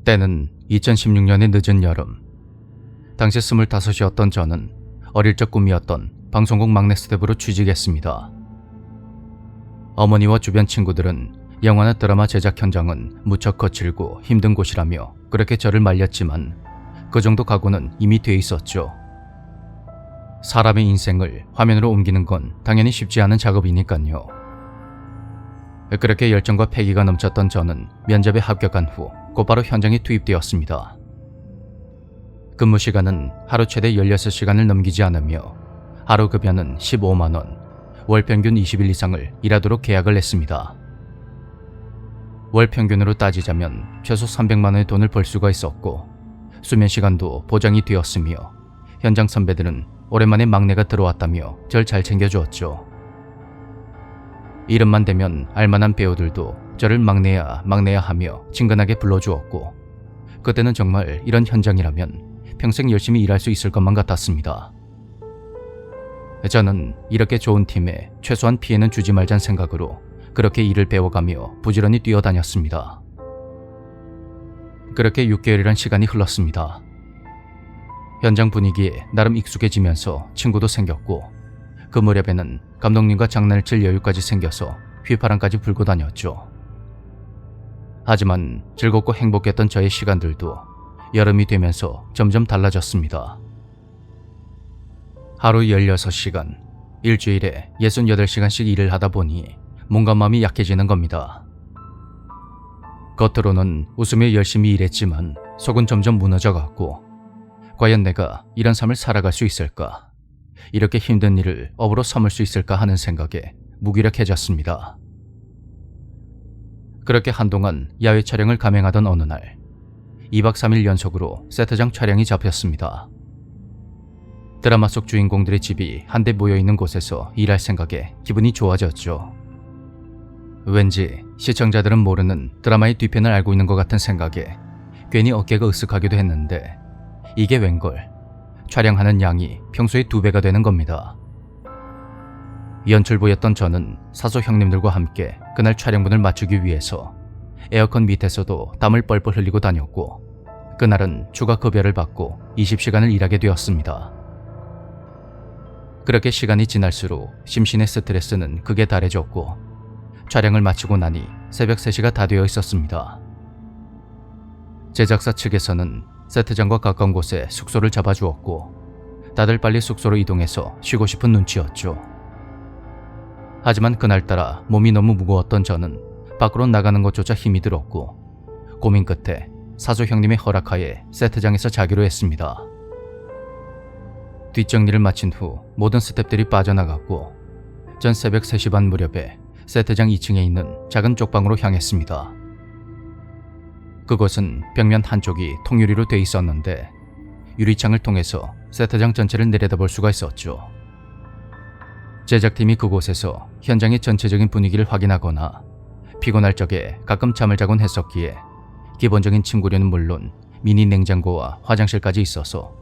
때는 2016년의 늦은 여름. 당시 25이었던 저는 어릴 적 꿈이었던 방송국 막내 스텝으로 취직했습니다. 어머니와 주변 친구들은 영화나 드라마 제작 현장은 무척 거칠고 힘든 곳이라며 그렇게 저를 말렸지만 그 정도 각오는 이미 돼 있었죠. 사람의 인생을 화면으로 옮기는 건 당연히 쉽지 않은 작업이니까요. 그렇게 열정과 패기가 넘쳤던 저는 면접에 합격한 후 곧바로 현장에 투입되었습니다. 근무 시간은 하루 최대 16시간을 넘기지 않으며 하루 급여는 15만원, 월 평균 20일 이상을 일하도록 계약을 했습니다. 월 평균으로 따지자면 최소 300만원의 돈을 벌 수가 있었고 수면 시간도 보장이 되었으며 현장 선배들은 오랜만에 막내가 들어왔다며 절 잘 챙겨주었죠. 이름만 대면 알만한 배우들도 저를 막내야 막내야 하며 친근하게 불러주었고 그때는 정말 이런 현장이라면 평생 열심히 일할 수 있을 것만 같았습니다. 저는 이렇게 좋은 팀에 최소한 피해는 주지 말자는 생각으로 그렇게 일을 배워가며 부지런히 뛰어다녔습니다. 그렇게 6개월이란 시간이 흘렀습니다. 현장 분위기에 나름 익숙해지면서 친구도 생겼고 그 무렵에는 감독님과 장난을 칠 여유까지 생겨서 휘파람까지 불고 다녔죠. 하지만 즐겁고 행복했던 저의 시간들도 여름이 되면서 점점 달라졌습니다. 하루 16시간, 일주일에 68시간씩 일을 하다 보니 몸과 마음이 약해지는 겁니다. 겉으로는 웃으며 열심히 일했지만 속은 점점 무너져갔고 과연 내가 이런 삶을 살아갈 수 있을까? 이렇게 힘든 일을 업으로 삼을 수 있을까 하는 생각에 무기력해졌습니다. 그렇게 한동안 야외 촬영을 감행하던 어느 날 2박 3일 연속으로 세트장 촬영이 잡혔습니다. 드라마 속 주인공들의 집이 한데 모여있는 곳에서 일할 생각에 기분이 좋아졌죠. 왠지 시청자들은 모르는 드라마의 뒤편을 알고 있는 것 같은 생각에 괜히 어깨가 으쓱하기도 했는데 이게 웬걸 촬영하는 양이 평소의 2배가 되는 겁니다. 연출부였던 저는 사소 형님들과 함께 그날 촬영분을 맞추기 위해서 에어컨 밑에서도 땀을 뻘뻘 흘리고 다녔고 그날은 추가 급여를 받고 20시간을 일하게 되었습니다. 그렇게 시간이 지날수록 심신의 스트레스는 극에 달해졌고 촬영을 마치고 나니 새벽 3시가 다 되어 있었습니다. 제작사 측에서는 세트장과 가까운 곳에 숙소를 잡아주었고 다들 빨리 숙소로 이동해서 쉬고 싶은 눈치였죠. 하지만 그날따라 몸이 너무 무거웠던 저는 밖으로 나가는 것조차 힘이 들었고 고민 끝에 사수 형님의 허락하에 세트장에서 자기로 했습니다. 뒷정리를 마친 후 모든 스태프들이 빠져나갔고 전 새벽 3시 반 무렵에 세트장 2층에 있는 작은 쪽방으로 향했습니다. 그곳은 벽면 한쪽이 통유리로 돼 있었는데 유리창을 통해서 세트장 전체를 내려다볼 수가 있었죠. 제작팀이 그곳에서 현장의 전체적인 분위기를 확인하거나 피곤할 적에 가끔 잠을 자곤 했었기에 기본적인 침구류는 물론 미니 냉장고와 화장실까지 있어서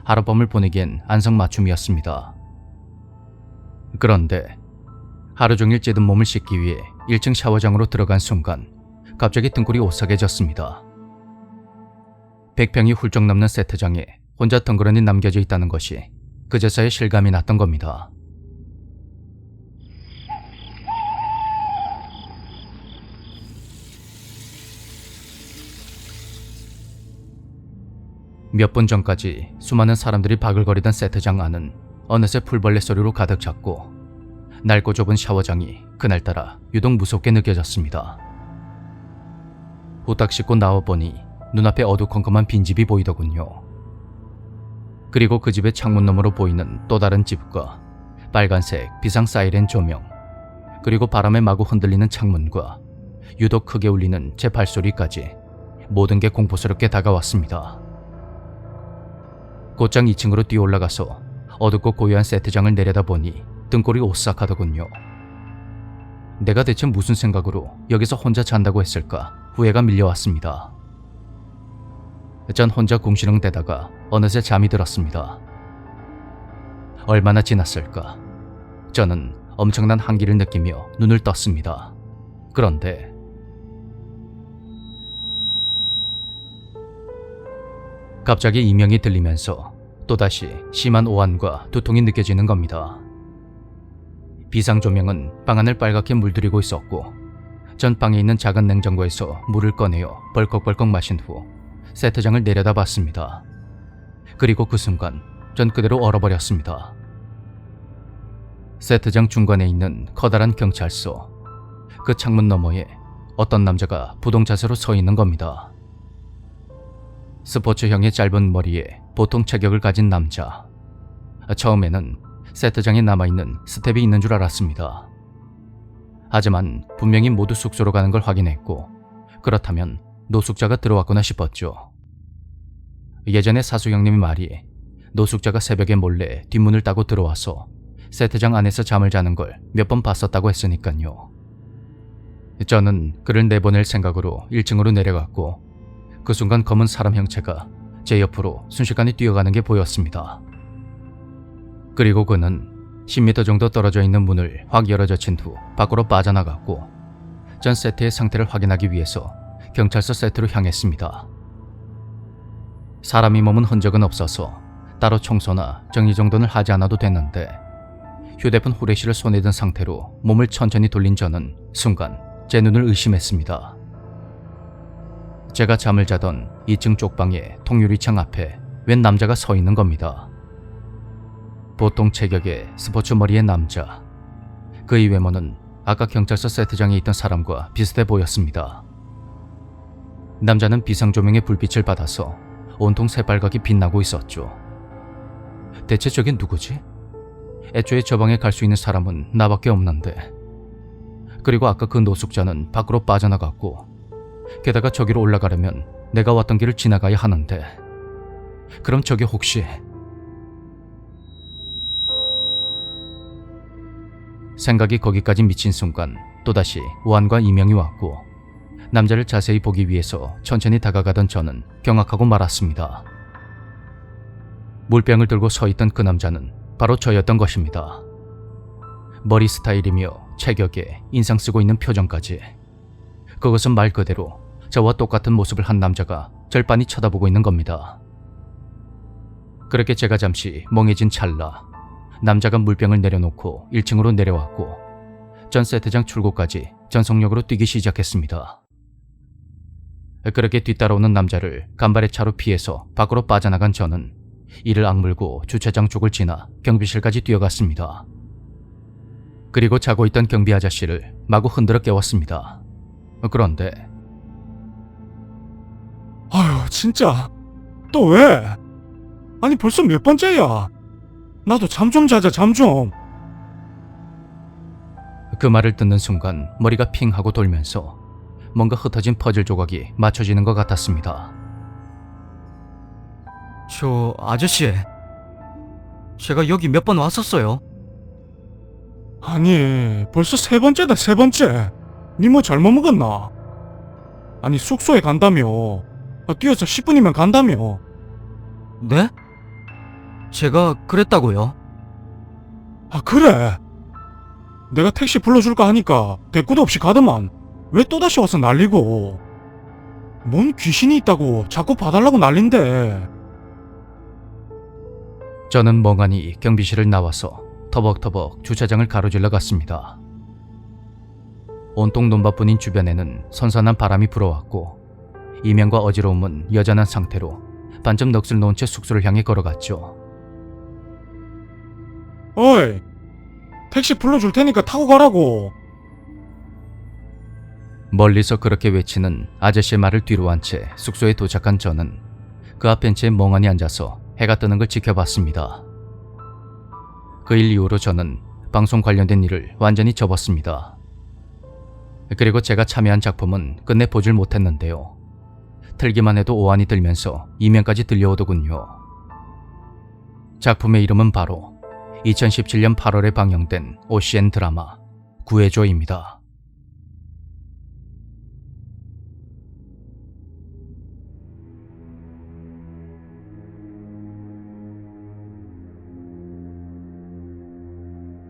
하룻밤을 보내기엔 안성맞춤이었습니다. 그런데 하루 종일 찌든 몸을 씻기 위해 1층 샤워장으로 들어간 순간 갑자기 등골이 오싹해졌습니다. 100평이 훌쩍 넘는 세트장에 혼자 덩그러니 남겨져 있다는 것이 그제서야 실감이 났던 겁니다. 몇 분 전까지 수많은 사람들이 바글거리던 세트장 안은 어느새 풀벌레 소리로 가득 찼고 낡고 좁은 샤워장이 그날따라 유독 무섭게 느껴졌습니다. 후딱 씻고 나와보니 눈앞에 어두컴컴한 빈집이 보이더군요. 그리고 그 집의 창문 너머로 보이는 또 다른 집과 빨간색 비상 사이렌 조명, 그리고 바람에 마구 흔들리는 창문과 유독 크게 울리는 제 발소리까지 모든 게 공포스럽게 다가왔습니다. 곧장 2층으로 뛰어올라가서 어둡고 고요한 세트장을 내려다보니 등골이 오싹하더군요. 내가 대체 무슨 생각으로 여기서 혼자 잔다고 했을까 후회가 밀려왔습니다. 전 혼자 궁시렁대다가 어느새 잠이 들었습니다. 얼마나 지났을까? 저는 엄청난 한기를 느끼며 눈을 떴습니다. 그런데 갑자기 이명이 들리면서 또다시 심한 오한과 두통이 느껴지는 겁니다. 비상 조명은 방 안을 빨갛게 물들이고 있었고 전 방에 있는 작은 냉장고에서 물을 꺼내어 벌컥벌컥 마신 후 세트장을 내려다봤습니다. 그리고 그 순간 전 그대로 얼어버렸습니다. 세트장 중간에 있는 커다란 경찰서, 그 창문 너머에 어떤 남자가 부동 자세로 서 있는 겁니다. 스포츠형의 짧은 머리에 보통 체격을 가진 남자. 처음에는 세트장에 남아있는 스텝이 있는 줄 알았습니다. 하지만 분명히 모두 숙소로 가는 걸 확인했고 그렇다면 노숙자가 들어왔구나 싶었죠. 예전에 사수 형님의 말이 노숙자가 새벽에 몰래 뒷문을 따고 들어와서 세트장 안에서 잠을 자는 걸 몇 번 봤었다고 했으니까요. 저는 그를 내보낼 생각으로 1층으로 내려갔고 그 순간 검은 사람 형체가 제 옆으로 순식간에 뛰어가는 게 보였습니다. 그리고 그는 10m 정도 떨어져 있는 문을 확 열어젖힌 후 밖으로 빠져나갔고 전 세트의 상태를 확인하기 위해서 경찰서 세트로 향했습니다. 사람이 머문 흔적은 없어서 따로 청소나 정리정돈을 하지 않아도 됐는데 휴대폰 후레쉬를 손에 든 상태로 몸을 천천히 돌린 저는 순간 제 눈을 의심했습니다. 제가 잠을 자던 2층 쪽방의 통유리창 앞에 웬 남자가 서 있는 겁니다. 보통 체격의 스포츠 머리의 남자. 그의 외모는 아까 경찰서 세트장에 있던 사람과 비슷해 보였습니다. 남자는 비상조명의 불빛을 받아서 온통 새빨갛게 빛나고 있었죠. 대체 저게 누구지? 애초에 저 방에 갈 수 있는 사람은 나밖에 없는데. 그리고 아까 그 노숙자는 밖으로 빠져나갔고 게다가 저기로 올라가려면 내가 왔던 길을 지나가야 하는데 그럼 저게 혹시... 생각이 거기까지 미친 순간 또다시 오한과 이명이 왔고 남자를 자세히 보기 위해서 천천히 다가가던 저는 경악하고 말았습니다. 물병을 들고 서 있던 그 남자는 바로 저였던 것입니다. 머리 스타일이며 체격에 인상 쓰고 있는 표정까지. 그것은 말 그대로 저와 똑같은 모습을 한 남자가 절 빤히 쳐다보고 있는 겁니다. 그렇게 제가 잠시 멍해진 찰나 남자가 물병을 내려놓고 1층으로 내려왔고 전 세트장 출구까지 전속력으로 뛰기 시작했습니다. 그렇게 뒤따라오는 남자를 간발의 차로 피해서 밖으로 빠져나간 저는 이를 악물고 주차장 쪽을 지나 경비실까지 뛰어갔습니다. 그리고 자고 있던 경비 아저씨를 마구 흔들어 깨웠습니다. 그런데 아유 진짜 또 왜? 아니 벌써 몇 번째야? 나도 잠 좀 자자 잠 좀. 그 말을 듣는 순간 머리가 핑 하고 돌면서 뭔가 흩어진 퍼즐 조각이 맞춰지는 것 같았습니다. 저 아저씨, 제가 여기 몇 번 왔었어요. 아니 벌써 세 번째다 세 번째. 니 뭐 잘못 먹었나? 아니 숙소에 간다며. 뛰어서 10분이면 간다며. 네? 제가 그랬다고요? 아 그래? 내가 택시 불러줄까 하니까 대꾸도 없이 가더만 왜 또다시 와서 난리고. 뭔 귀신이 있다고 자꾸 봐달라고 난린데. 저는 멍하니 경비실을 나와서 터벅터벅 주차장을 가로질러 갔습니다. 온통 논밭뿐인 주변에는 선선한 바람이 불어왔고 이명과 어지러움은 여전한 상태로 반쯤 넋을 놓은 채 숙소를 향해 걸어갔죠. 어이, 택시 불러줄 테니까 타고 가라고. 멀리서 그렇게 외치는 아저씨의 말을 뒤로 한 채 숙소에 도착한 저는 그 앞 벤치에 멍하니 앉아서 해가 뜨는 걸 지켜봤습니다. 그 일 이후로 저는 방송 관련된 일을 완전히 접었습니다. 그리고 제가 참여한 작품은 끝내 보질 못했는데요. 틀기만 해도 오한이 들면서 이명까지 들려오더군요. 작품의 이름은 바로 2017년 8월에 방영된 OCN 드라마 구해줘입니다.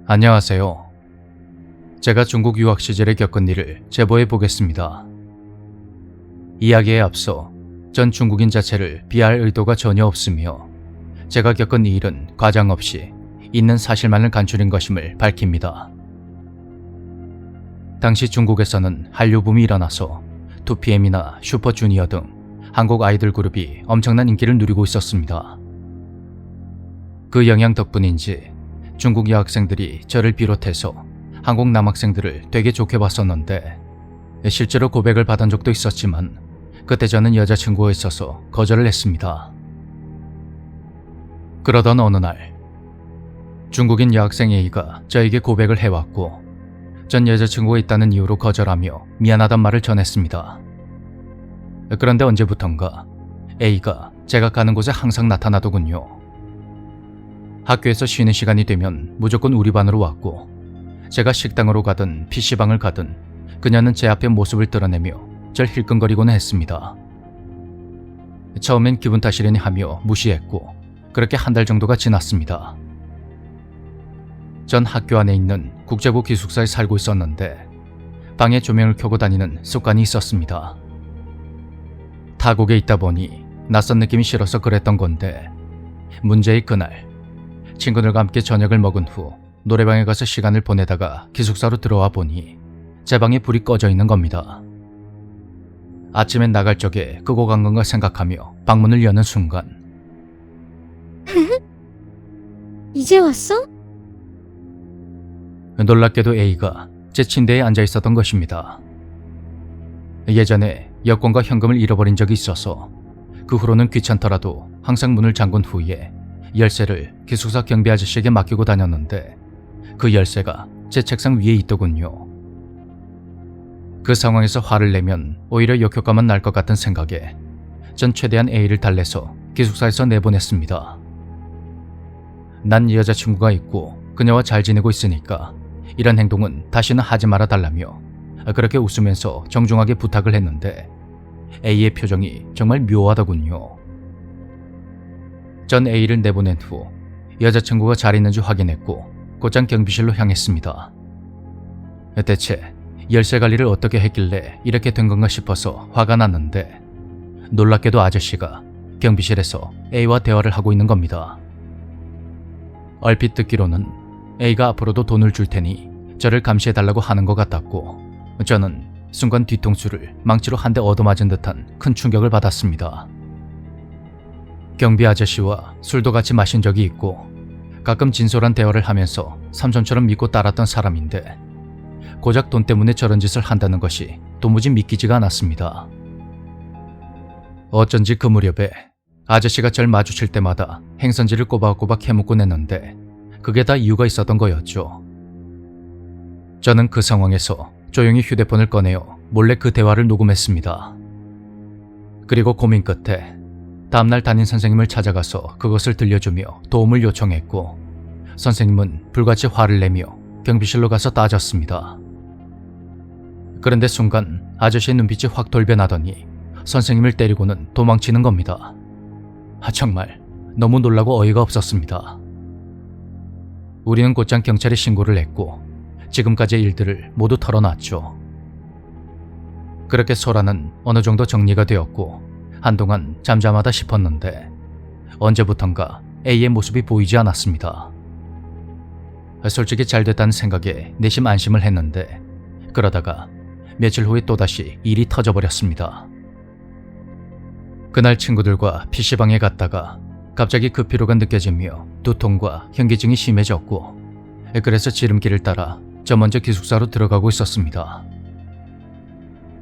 안녕하세요. 제가 중국 유학 시절에 겪은 일을 제보해 보겠습니다. 이야기에 앞서 전 중국인 자체를 비하할 의도가 전혀 없으며 제가 겪은 이 일은 과장 없이 있는 사실만을 간추린 것임을 밝힙니다. 당시 중국에서는 한류 붐이 일어나서 2PM이나 슈퍼주니어 등 한국 아이돌 그룹이 엄청난 인기를 누리고 있었습니다. 그 영향 덕분인지 중국 여학생들이 저를 비롯해서 한국 남학생들을 되게 좋게 봤었는데 실제로 고백을 받은 적도 있었지만 그때 저는 여자친구가 있어서 거절을 했습니다. 그러던 어느 날 중국인 여학생 A가 저에게 고백을 해왔고 전 여자친구가 있다는 이유로 거절하며 미안하단 말을 전했습니다. 그런데 언제부턴가 A가 제가 가는 곳에 항상 나타나더군요. 학교에서 쉬는 시간이 되면 무조건 우리 반으로 왔고 제가 식당으로 가든 PC방을 가든 그녀는 제 앞에 모습을 드러내며 절 힐끔거리고는 했습니다. 처음엔 기분 탓이려니 하며 무시했고 그렇게 한 달 정도가 지났습니다. 전 학교 안에 있는 국제부 기숙사에 살고 있었는데 방에 조명을 켜고 다니는 습관이 있었습니다. 타국에 있다 보니 낯선 느낌이 싫어서 그랬던 건데 문제의 그날 친구들과 함께 저녁을 먹은 후 노래방에 가서 시간을 보내다가 기숙사로 들어와 보니 제 방에 불이 꺼져 있는 겁니다. 아침엔 나갈 적에 끄고 간 건가 생각하며 방문을 여는 순간 이제 왔어? 놀랍게도 A가 제 침대에 앉아 있었던 것입니다. 예전에 여권과 현금을 잃어버린 적이 있어서 그 후로는 귀찮더라도 항상 문을 잠근 후에 열쇠를 기숙사 경비 아저씨에게 맡기고 다녔는데 그 열쇠가 제 책상 위에 있더군요. 그 상황에서 화를 내면 오히려 역효과만 날 것 같은 생각에 전 최대한 A를 달래서 기숙사에서 내보냈습니다. 난 여자친구가 있고 그녀와 잘 지내고 있으니까 이런 행동은 다시는 하지 말아 달라며 그렇게 웃으면서 정중하게 부탁을 했는데 A의 표정이 정말 묘하더군요. 전 A를 내보낸 후 여자친구가 잘 있는지 확인했고 곧장 경비실로 향했습니다. 대체 열쇠 관리를 어떻게 했길래 이렇게 된 건가 싶어서 화가 났는데 놀랍게도 아저씨가 경비실에서 A와 대화를 하고 있는 겁니다. 얼핏 듣기로는 A가 앞으로도 돈을 줄 테니 저를 감시해달라고 하는 것 같았고 저는 순간 뒤통수를 망치로 한 대 얻어맞은 듯한 큰 충격을 받았습니다. 경비 아저씨와 술도 같이 마신 적이 있고 가끔 진솔한 대화를 하면서 삼촌처럼 믿고 따랐던 사람인데 고작 돈 때문에 저런 짓을 한다는 것이 도무지 믿기지가 않았습니다. 어쩐지 그 무렵에 아저씨가 절 마주칠 때마다 행선지를 꼬박꼬박 해묻곤 했는데 그게 다 이유가 있었던 거였죠. 저는 그 상황에서 조용히 휴대폰을 꺼내어 몰래 그 대화를 녹음했습니다. 그리고 고민 끝에 다음날 담임 선생님을 찾아가서 그것을 들려주며 도움을 요청했고 선생님은 불같이 화를 내며 경비실로 가서 따졌습니다. 그런데 순간 아저씨의 눈빛이 확 돌변하더니 선생님을 때리고는 도망치는 겁니다. 정말 너무 놀라고 어이가 없었습니다. 우리는 곧장 경찰에 신고를 했고 지금까지의 일들을 모두 털어놨죠. 그렇게 소라는 어느 정도 정리가 되었고 한동안 잠잠하다 싶었는데 언제부턴가 A의 모습이 보이지 않았습니다. 솔직히 잘 됐다는 생각에 내심 안심을 했는데 그러다가 며칠 후에 또다시 일이 터져버렸습니다. 그날 친구들과 PC방에 갔다가 갑자기 그 피로가 느껴지며 두통과 현기증이 심해졌고 그래서 지름길을 따라 저 먼저 기숙사로 들어가고 있었습니다.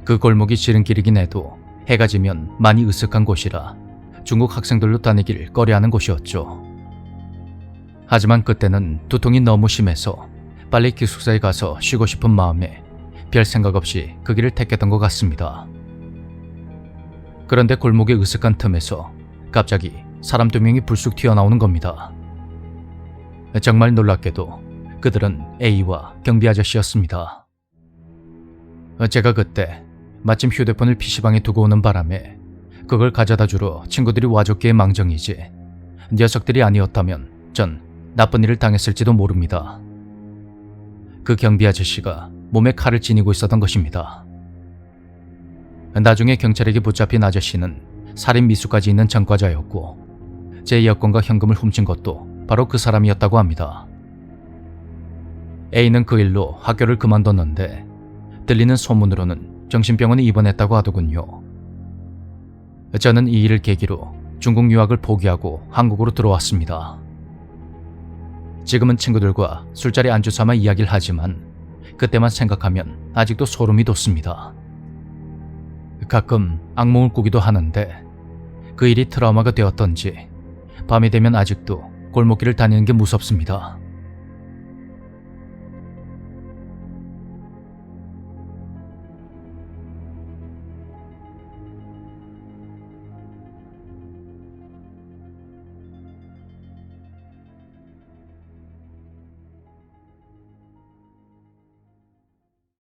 그 골목이 지름길이긴 해도 해가 지면 많이 으슥한 곳이라 중국 학생들로 다니길 꺼려하는 곳이었죠. 하지만 그때는 두통이 너무 심해서 빨리 기숙사에 가서 쉬고 싶은 마음에 별 생각 없이 그 길을 택했던 것 같습니다. 그런데 골목의 으슥한 틈에서 갑자기 사람 2명이 불쑥 튀어나오는 겁니다. 정말 놀랍게도 그들은 A와 경비 아저씨였습니다. 제가 그때 마침 휴대폰을 PC방에 두고 오는 바람에 그걸 가져다 주러 친구들이 와줬기에 망정이지 녀석들이 아니었다면 전 나쁜 일을 당했을지도 모릅니다. 그 경비 아저씨가 몸에 칼을 지니고 있었던 것입니다. 나중에 경찰에게 붙잡힌 아저씨는 살인 미수까지 있는 전과자였고 제 여권과 현금을 훔친 것도 바로 그 사람이었다고 합니다. A는 그 일로 학교를 그만뒀는데 들리는 소문으로는 정신병원에 입원했다고 하더군요. 저는 이 일을 계기로 중국 유학을 포기하고 한국으로 들어왔습니다. 지금은 친구들과 술자리 안주 삼아 이야기를 하지만 그때만 생각하면 아직도 소름이 돋습니다. 가끔 악몽을 꾸기도 하는데 그 일이 트라우마가 되었던지 밤이 되면 아직도 골목길을 다니는 게 무섭습니다.